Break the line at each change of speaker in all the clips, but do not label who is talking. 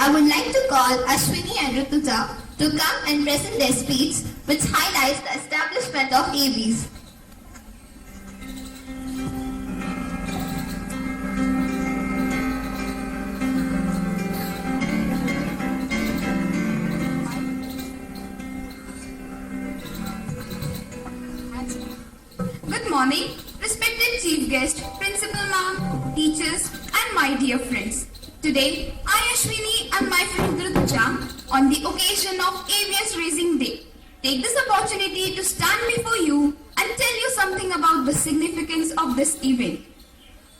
I would like to call Ashwini and Rutuja to come and present their speech which highlights the establishment of ABs.
Good morning, respected chief guest, principal ma'am, teachers and my dear friends. Today, I Ashwini and my friend Rutuja on the occasion of ABS Raising Day take this opportunity to stand before you and tell you something about the significance of this event.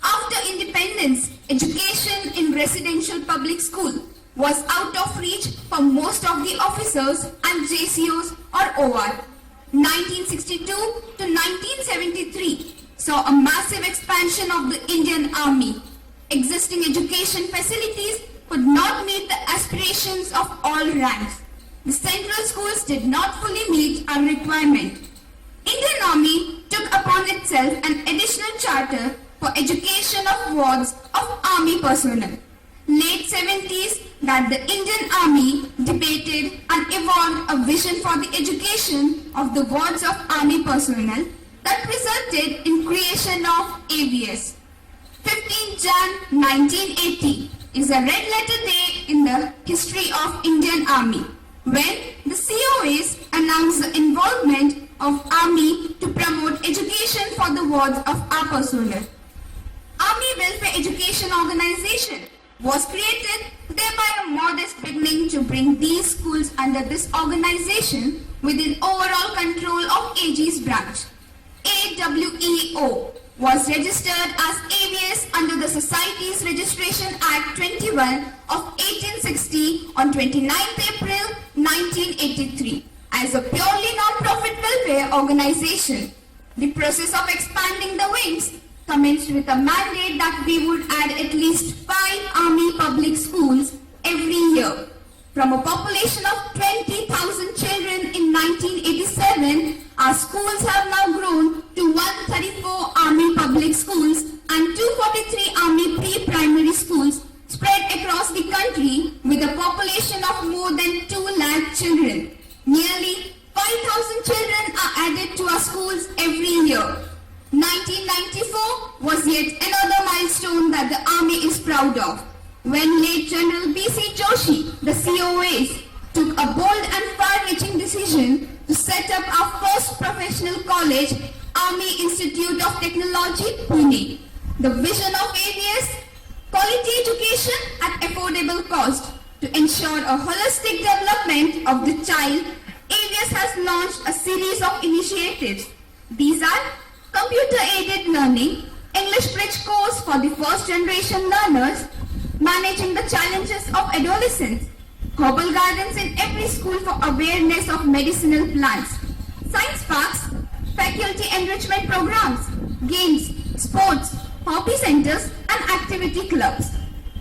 After independence, education in residential public school was out of reach for most of the officers and JCOs or OR. 1962 to 1973 saw a massive expansion of the Indian Army. Existing education facilities could not meet the aspirations of all ranks. The central schools did not fully meet our requirement. Indian Army took upon itself an additional charter for education of wards of army personnel. Late 70s that the Indian Army debated and evolved a vision for the education of the wards of army personnel that resulted in creation of ABS. 15 Jan 1980 is a red letter day in the history of Indian Army when the COAs announced the involvement of Army to promote education for the wards of our personnel. Army Welfare Education Organization was created, thereby a modest beginning to bring these schools under this organization within overall control of AG's branch. AWEO was registered as ABS under the Societies Registration Act 21 of 1860 on 29th April 1983 as a purely non-profit welfare organization. The process of expanding the wings commenced with a mandate that we would add at least 5 army public schools every year. From a population of 20,000 children in 1987, our schools have now grown to 134 army public schools and 243 army pre-primary schools spread across the country with a population of more than 2 lakh children. Nearly 5,000 children are added to our schools every year. 1994 was yet another milestone that the Army is proud of, when late General B.C. Joshi, the COAs, took a bold and far-reaching decision to set up our first professional college, Army Institute of Technology, Pune. The vision of ABS, quality education at affordable cost. To ensure a holistic development of the child, ABS has launched a series of initiatives. These are computer-aided learning, English bridge course for the first generation learners, managing the challenges of adolescence, herbal gardens in every school for awareness of medicinal plants, science parks, faculty enrichment programs, games, sports, hobby centers and activity clubs,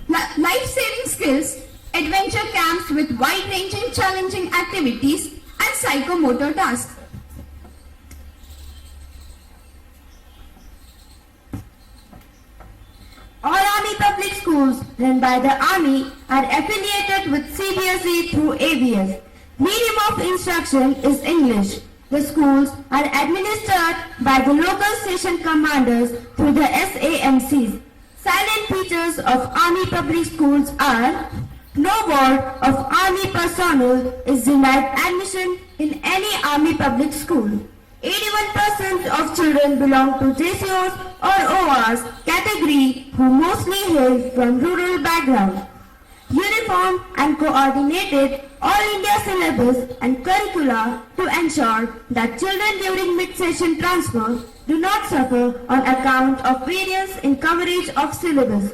life-saving skills, adventure camps with wide-ranging challenging activities and psychomotor tasks.
All Army public schools run by the Army are affiliated with CBSE through ABS. Medium of instruction is English. The schools are administered by the local station commanders through the SAMCs. Silent features of Army public schools are: no ward of Army personnel is denied admission in any Army public school. 81% of children belong to JCOs or ORs category who mostly hail from rural background. Uniform and coordinated all India syllabus and curricula to ensure that children during mid-session transfer do not suffer on account of variance in coverage of syllabus.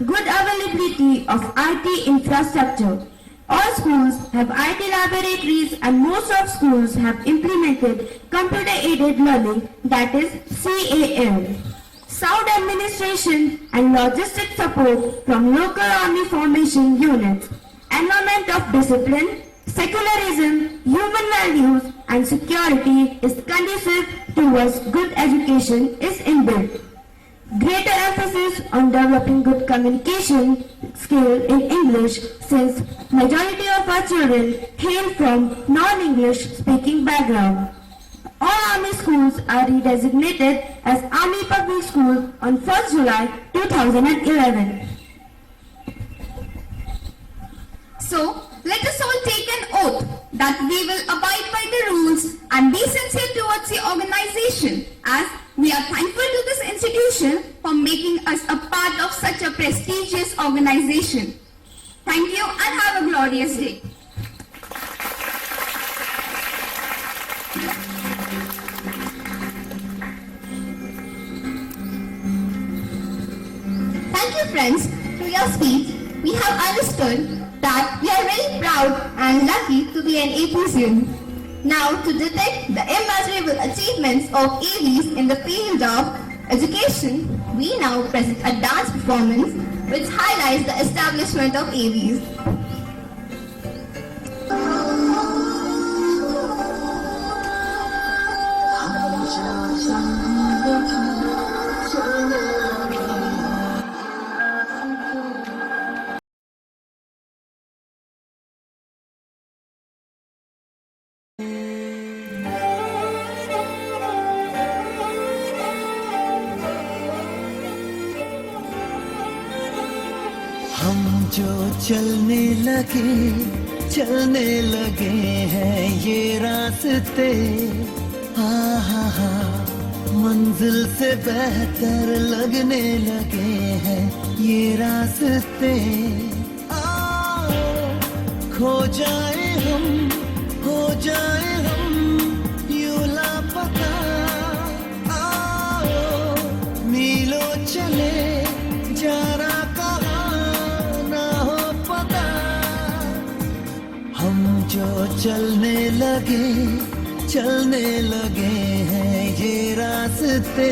Good availability of IT infrastructure. All schools have IT laboratories and most of schools have implemented computer-aided learning, that is CAL. Sound administration and logistic support from local army formation units. Environment of discipline, secularism, human values and security is conducive towards good education is inbuilt. Greater emphasis on developing good communication skill in English since majority of our children hail from non-English speaking background. All Army schools are redesignated as Army Public Schools on 1st July 2011.
So, let us all take an oath that we will abide by the rules and be sincere towards the organization, as we are thankful to this institution for making us a part of such a prestigious organization. Thank you and have a glorious day.
Thank you, friends. Through your speech, we have understood that we are very proud and lucky to be an APCN. Now, to detect the immeasurable achievements of AVs in the field of education, we now present a dance performance which highlights the establishment of AVs.
हम जो चलने लगे हैं ये रास्ते, हा मंजिल से बेहतर लगने लगे हैं ये रास्ते। खो जाए हम, हो जाए हम यूं लापता, मीलों चले जाना जो चलने लगे हैं ये रास्ते,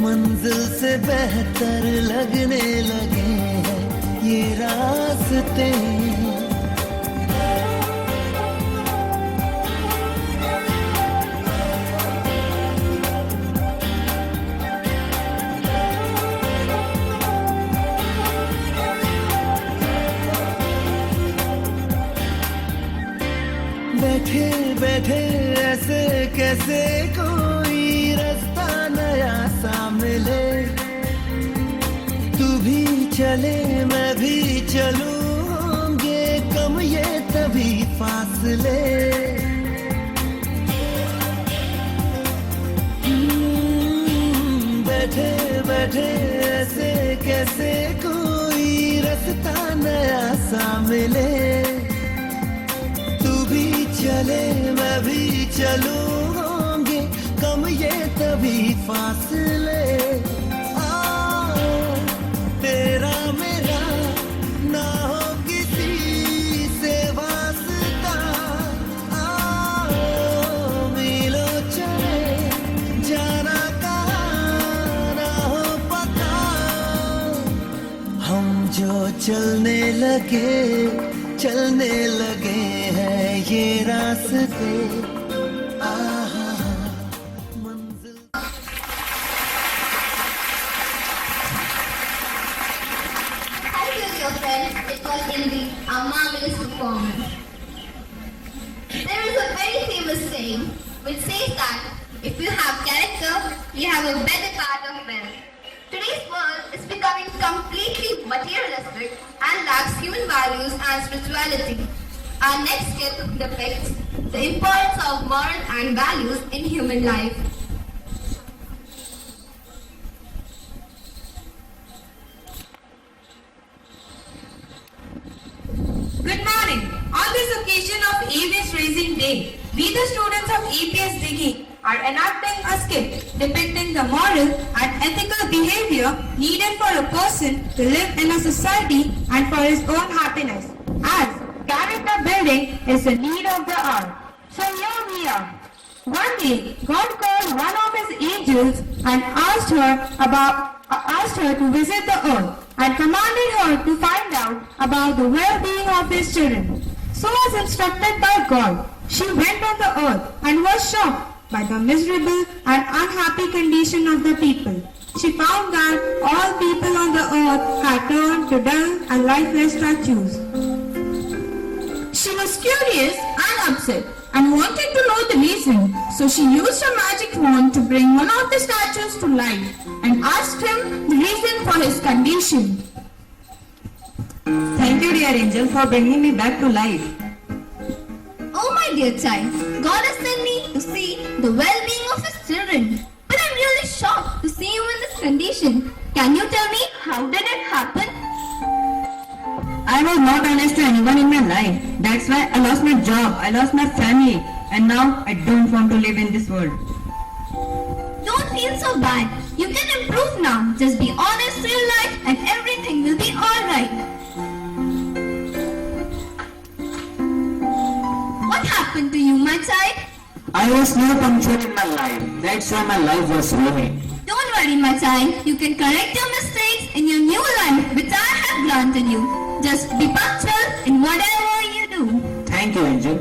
मंजिल से बेहतर लगने लगे हैं ये रास्ते। बैठे बैठे ऐसे कैसे कोई रास्ता नया सा मिले, तू भी चले मैं भी चलूं, होंगे कम ये तभी फासले। बैठे बैठे ऐसे कैसे कोई रास्ता नया सा मिले, चले मैं भी चलूं, होंगे कम ये तभी फासले। तेरा मेरा ना हो किसी से वास्ता, मीलों चले जाना कहाँ ना हो पता। हम जो चलने लगे हैं ये रास्ते, मंजिल।
Thank you, dear friends. It was indeed a marvelous performance. There is a very famous saying which says that if you have character, you have a better part of wealth. Today's world is becoming completely materialistic and lacks human values and spirituality. Our next skit depicts the importance of morals and values in human life.
Good morning. On this occasion of AVS Raising Day, we the students of EPS Dighi are enacting a skit depicting the moral and ethical behavior needed for a person to live in a society and for his own happiness, as character building is the need of the hour. So here we are. One day, God called one of his angels and asked her to visit the earth and commanded her to find out about the well-being of his children. So as instructed by God, she went on the earth and was shocked by the miserable and unhappy condition of the people. She found that all people on the earth had turned to dull and lifeless statues.
She was curious and upset and wanted to know the reason. So she used her magic wand to bring one of the statues to life and asked him the reason for his condition.
Thank you, dear angel, for bringing me back to life.
Oh my dear child, God has sent me to see the well-being of His children. But I'm really shocked to see you in this condition. Can you tell me how did it happen?
I was not honest to anyone in my life. That's why I lost my job, I lost my family, and now I don't want to live in this world.
Don't feel so bad. You can improve now. Just be honest to your life and everything will be alright. What happened to you, my child?
I was never punctual in my life. That's why my life was ruined.
Don't worry, my child. You can correct your mistakes in your new life which I have granted you. Just be punctual in whatever you do.
Thank you, Angel.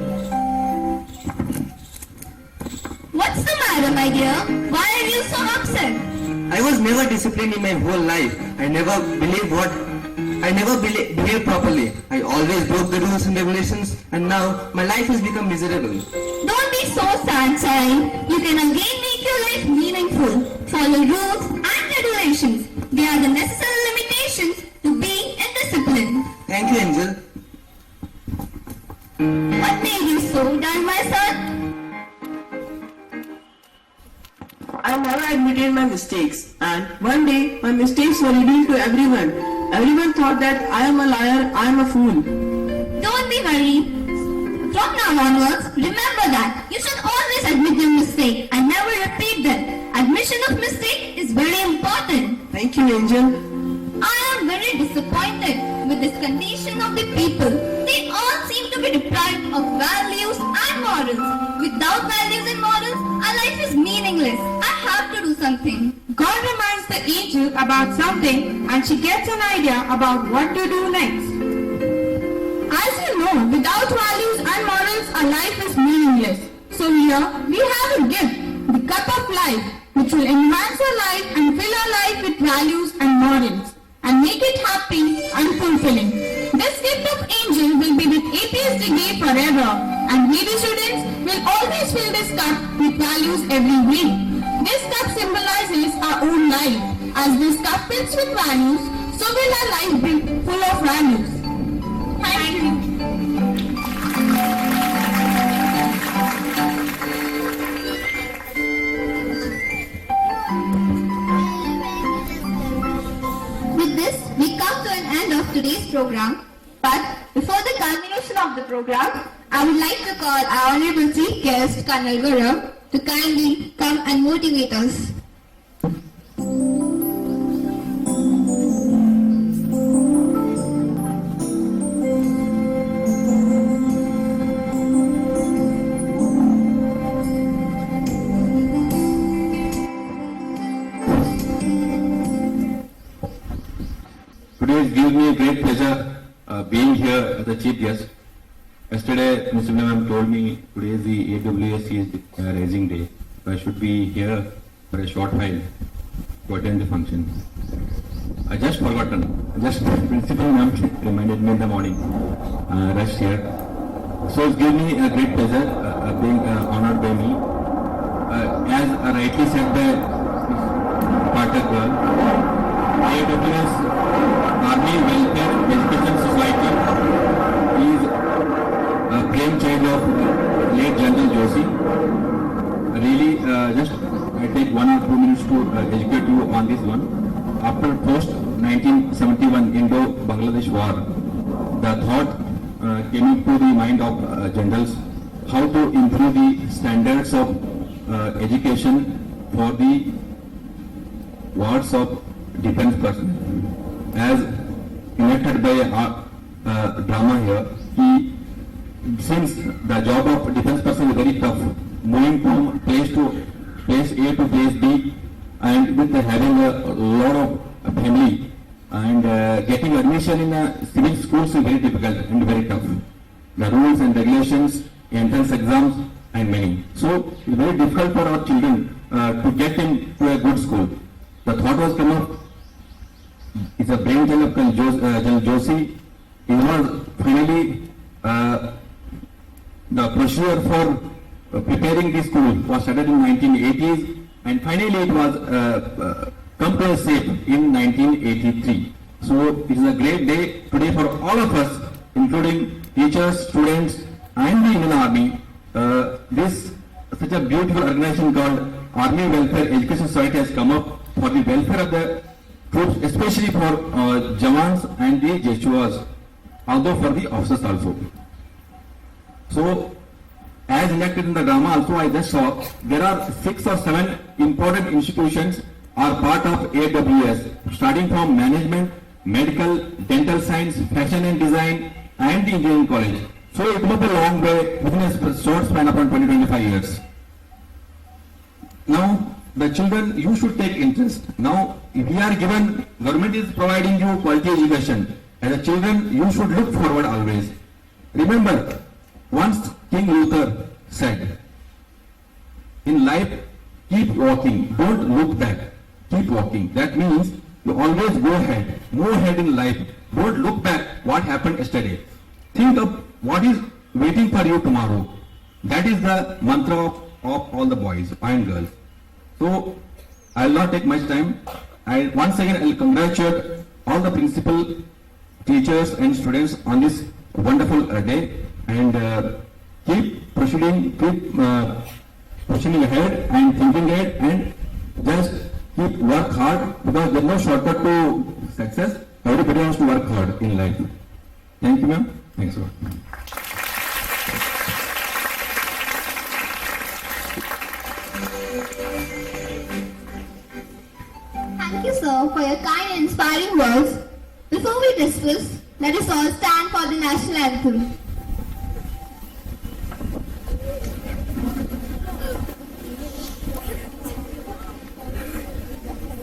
What's the matter, my dear? Why are you so upset?
I was never disciplined in my whole life. I never behaved properly. I always broke the rules and regulations, and now my life has become miserable.
Don't be so sad, child. You can again make your life meaningful. Follow rules and regulations. They are the necessary limitations to be in discipline.
Thank you, Angel.
What made you so dull, my son?
I never admitted my mistakes, and one day my mistakes were revealed to everyone. Everyone thought that I am a liar, I am a fool.
Don't be worried. From now onwards, remember that you should always admit your mistake and never repeat them. Admission of mistake is very important.
Thank you, Angel.
I am very disappointed with this condition of the people. They all seem to be deprived of values and morals. Without values and morals, our life is meaningless. I have to do something.
God reminds the angel about something and she gets an idea about what to do next.
As you know, without values and morals, our life is meaningless. So here we have a gift, the cup of life, which will enhance our life and fill our life with values and morals, and make it happy and fulfilling. This gift of angel will be with APS degree forever, and we the students will always fill this cup with values every week. This cup symbolizes our own life. As this cup fills with values, so will our life be full of values. Thank you.
With this, we come to an end of today's program. But before the culmination of the program, I would like to call our Honorable Chief Guest, Colonel Gaurav, to kindly come and motivate us.
Today it gives me a great pleasure being here as a chief guest. Yesterday, Mr. Ma'am told me today is the AWSC Raising Day. So I should be here for a short while to attend the function. I just forgotten. Just Principal Ma'am reminded me in the morning. Rushed here. So it gives me a great pleasure being honored by me. As rightly said by Pathak girl, AWS Army Welfare Education Society is a brainchild of late General Joshi. Really, just I take 1 or 2 minutes to educate you on this one. After post-1971 Indo-Bangladesh War, the thought came into the mind of generals how to improve the standards of education for the wards of defense personnel. As enacted by a drama here, since the job of defense person is very tough, moving from place A to place B, and with having a lot of family, and getting admission in a civil schools is very difficult and very tough. The rules and regulations, entrance exams and many. So it's very difficult for our children to get into a good school. The thought was come up, it's a brainchild of General Joshi. It was finally the procedure for preparing this school was started in 1980s, and finally it was come to a shape in 1983. So it is a great day today for all of us, including teachers, students, and the Indian Army. This such a beautiful organization called Army Welfare Education Society has come up for the welfare of the troops, especially for Jawans and the Jeshuas, although for the officers also. So, as enacted in the drama also I just saw, there are 6 or 7 important institutions are part of AWS, starting from management, medical, dental science, fashion and design, and the engineering college. So it moved a long way within a short span of around 20-25 years. Now, the children, you should take interest. Now, if we are given, government is providing you quality education. As a children, you should look forward always. Remember, once King Luther said, in life, keep walking, don't look back, keep walking. That means you always go ahead, move ahead in life. Don't look back what happened yesterday. Think of what is waiting for you tomorrow. That is the mantra of all the boys and girls. So, I will not take much time. Once again, I will congratulate all the principal, teachers and students on this wonderful day, and keep proceeding ahead and thinking ahead, and just keep work hard, because there is no shortcut to success. Everybody has to work hard in life. Thank you, ma'am. Thanks a lot.
Thank you, sir, for your kind and inspiring words. Before we discuss, let us all stand for the national anthem.